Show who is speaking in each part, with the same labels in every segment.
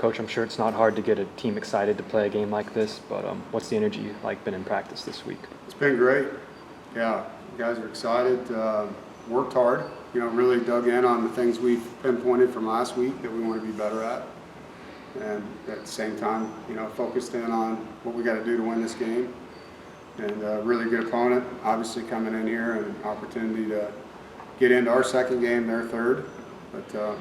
Speaker 1: Coach, I'm sure it's not hard to get a team excited to play a game like this, but what's the energy like been in practice this week?
Speaker 2: It's been great. Yeah, you guys are excited. Worked hard. Really dug in on the things we've pinpointed from last week that we want to be better at. And at the same time, focused in on what we got to do to win this game. And a really good opponent, obviously coming in here, and an opportunity to get into our second game, their third. But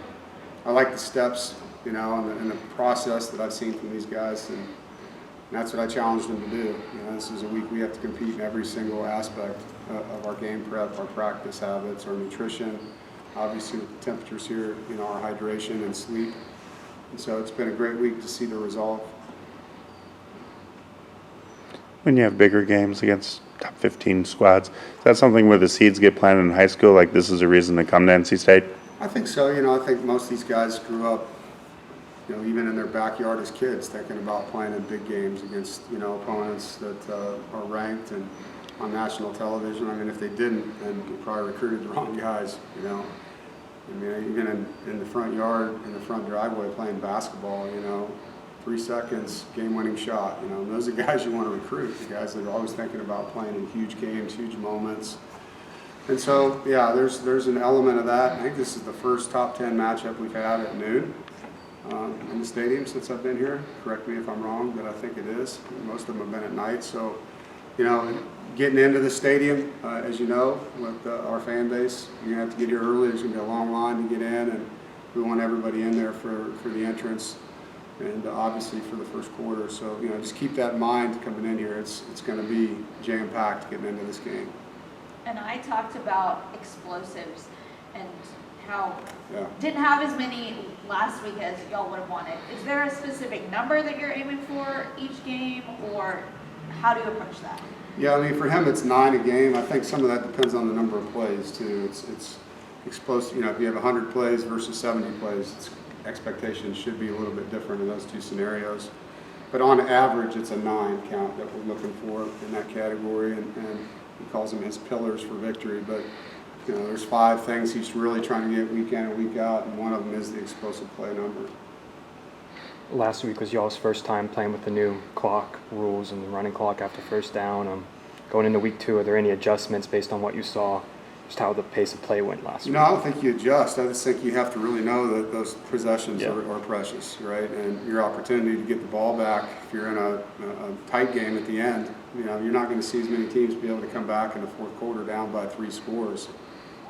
Speaker 2: I like the steps, and the process that I've seen from these guys, and that's what I challenged them to do. This is a week we have to compete in every single aspect of our game prep, our practice habits, our nutrition, obviously with the temperatures here, our hydration and sleep. And so it's been a great week to see the resolve.
Speaker 3: When you have bigger games against top 15 squads, is that something where the seeds get planted in high school, like this is a reason to come to NC State?
Speaker 2: I think so. I think most of these guys grew up, even in their backyard as kids, thinking about playing in big games against, opponents that are ranked and on national television. I mean, if they didn't, then you probably recruited the wrong guys, even in the front yard, in the front driveway playing basketball, 3 seconds, game-winning shot. Those are guys you want to recruit, the guys that are always thinking about playing in huge games, huge moments. And so, yeah, there's an element of that. I think this is the first top 10 matchup we've had at noon in the stadium since I've been here. Correct me if I'm wrong, but I think it is. Most of them have been at night. So, getting into the stadium, as you know, with our fan base, you're going to have to get here early. There's going to be a long line to get in, and we want everybody in there for the entrance and obviously for the first quarter. So, just keep that in mind coming in here. It's going to be jam-packed getting into this game.
Speaker 4: And I talked about explosives and how didn't have as many last week as y'all would have wanted. Is there a specific number that you're aiming for each game, or how do you approach that?
Speaker 2: Yeah, I mean, for him it's 9 a game. I think some of that depends on the number of plays too. It's explosive. If you have 100 plays versus 70 plays, expectations should be a little bit different in those two scenarios. But on average, it's a 9 count that we're looking for in that category, and he calls them his pillars for victory. But there's 5 things he's really trying to get week in and week out, and one of them is the explosive play number.
Speaker 1: Last week was y'all's first time playing with the new clock rules and the running clock after first down. Going into week 2, are there any adjustments based on what you saw, just how the pace of play went last week?
Speaker 2: I don't think you adjust. I just think you have to really know that those possessions are precious, right? And your opportunity to get the ball back, if you're in a tight game at the end, you're not going to see as many teams be able to come back in the fourth quarter down by 3 scores.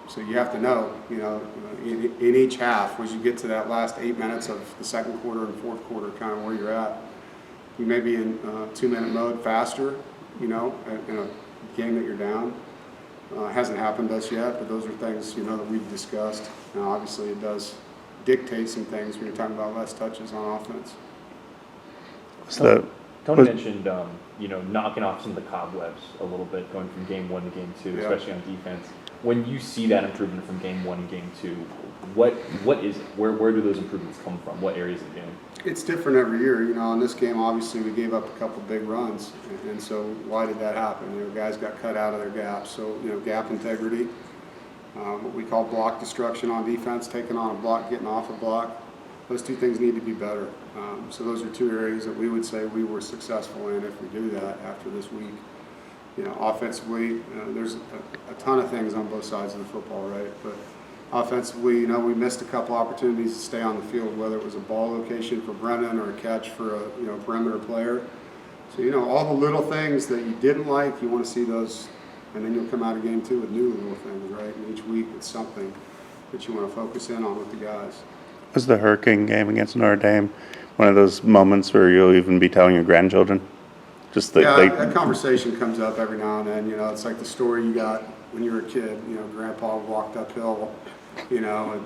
Speaker 2: So you have to know, in each half, as you get to that last 8 minutes of the second quarter and fourth quarter, kind of where you're at. You may be in 2-minute mode faster, in a game that you're down. Hasn't happened to us yet, but those are things, that we've discussed. Now, obviously, it does dictate some things when you're talking about less touches on offense.
Speaker 5: Tony mentioned, knocking off some of the cobwebs a little bit, going from game 1 to game 2, especially on defense. When you see that improvement from game 1 and game 2, what is it? Where do those improvements come from? What areas of the game?
Speaker 2: It's different every year. In this game, obviously, we gave up a couple big runs, and so why did that happen? Guys got cut out of their gaps. So, gap integrity, what we call block destruction on defense, taking on a block, getting off a block. Those 2 things need to be better. So those are 2 areas that we would say we were successful in if we do that after this week. Offensively, there's a ton of things on both sides of the football, right? But offensively, we missed a couple opportunities to stay on the field, whether it was a ball location for Brennan or a catch for a perimeter player. So, all the little things that you didn't like, you want to see those, and then you'll come out of game 2 with new little things, right? And each week it's something that you want to focus in on with the guys.
Speaker 3: Was the Hurricane game against Notre Dame one of those moments where you'll even be telling your grandchildren?
Speaker 2: That conversation comes up every now and then. It's like the story you got when you were a kid. Grandpa walked uphill, and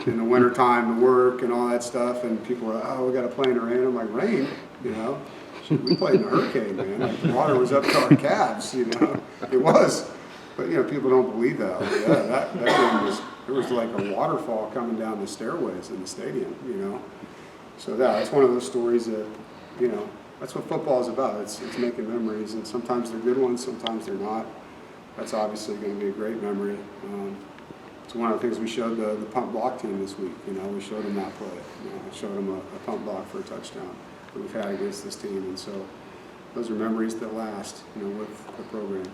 Speaker 2: in the wintertime to work and all that stuff, and people were, we got to play in the rain. I'm like, rain? We played in a hurricane, man. Like, the water was up to our calves, It was. But, people don't believe that. That game there was like a waterfall coming down the stairways in the stadium, So, it's one of those stories that, that's what football is about. It's making memories, and sometimes they're good ones, sometimes they're not. That's obviously going to be a great memory. It's one of the things we showed the punt block team this week. You know, we showed them that play. You know, I showed them a punt block for a touchdown that we've had against this team, and so those are memories that last, you know, with the program.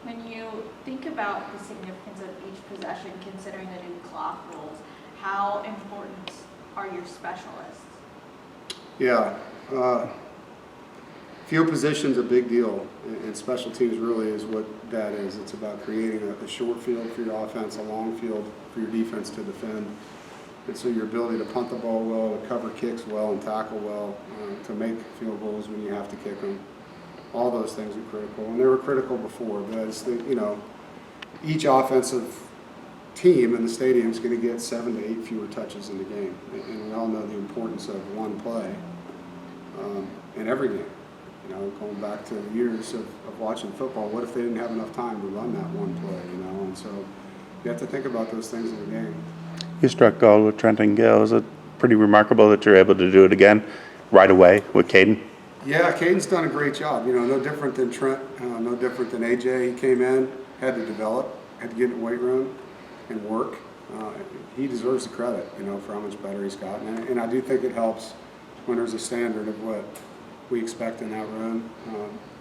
Speaker 4: When you think about the significance of each possession, considering the new clock rules, how important are your specialists?
Speaker 2: Yeah, field position's a big deal, and special teams really is what that is. It's about creating a short field for your offense, a long field for your defense to defend. And so your ability to punt the ball well, to cover kicks well, and tackle well, to make field goals when you have to kick them. All those things are critical, and they were critical before. But it's you know, each offensive team in the stadium is going to get 7 to 8 fewer touches in the game, and we all know the importance of one play in every game. You know, going back to the years of watching football, what if they didn't have enough time to run that one play? You know, and so you have to think about those things in the game.
Speaker 3: You struck gold with Trenton Gill. Is it pretty remarkable that you're able to do it again right away with Caden?
Speaker 2: Yeah, Caden's done a great job. You know, no different than Trent, no different than AJ. He came in, had to develop, had to get in the weight room and work. He deserves the credit, you know, for how much better he's gotten. And I do think it helps when there's a standard of what we expect in that room.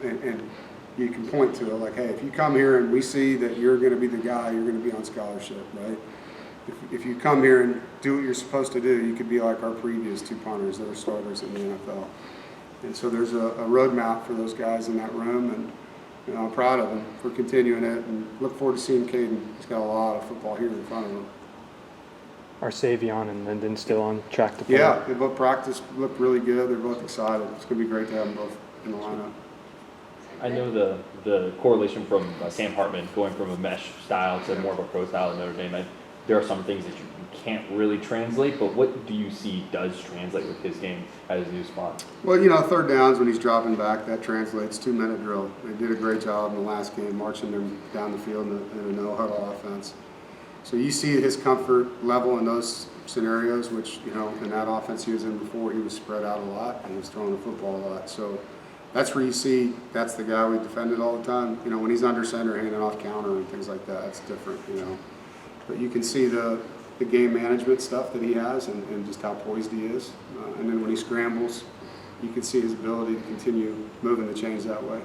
Speaker 2: And you can point to it like, hey, if you come here and we see that you're going to be the guy, you're going to be on scholarship, right? If you come here and do what you're supposed to do, you could be like our previous 2 punters that are starters in the NFL. And so there's a roadmap for those guys in that room, and you know, I'm proud of them for continuing it, and look forward to seeing Caden. He's got a lot of football here in front of him.
Speaker 1: Are Savion and Linden still on track to play?
Speaker 2: Yeah, they both practiced, looked really good. They're both excited. It's going to be great to have them both in the lineup.
Speaker 5: I know the correlation from Sam Hartman going from a mesh style to more of a pro style at Notre Dame. There are some things that you can't really translate, but what do you see does translate with his game at his new spot?
Speaker 2: Well, you know, third downs when he's dropping back, that translates 2-minute drill. They did a great job in the last game, marching them down the field in a no-huddle offense. So you see his comfort level in those scenarios, which, you know, in that offense he was in before, he was spread out a lot and was throwing the football a lot. So that's where you see that's the guy we defended all the time. You know, when he's under center, handing off counter and things like that, it's different, you know. But you can see the game management stuff that he has and just how poised he is. And then when he scrambles, you can see his ability to continue moving the chains that way.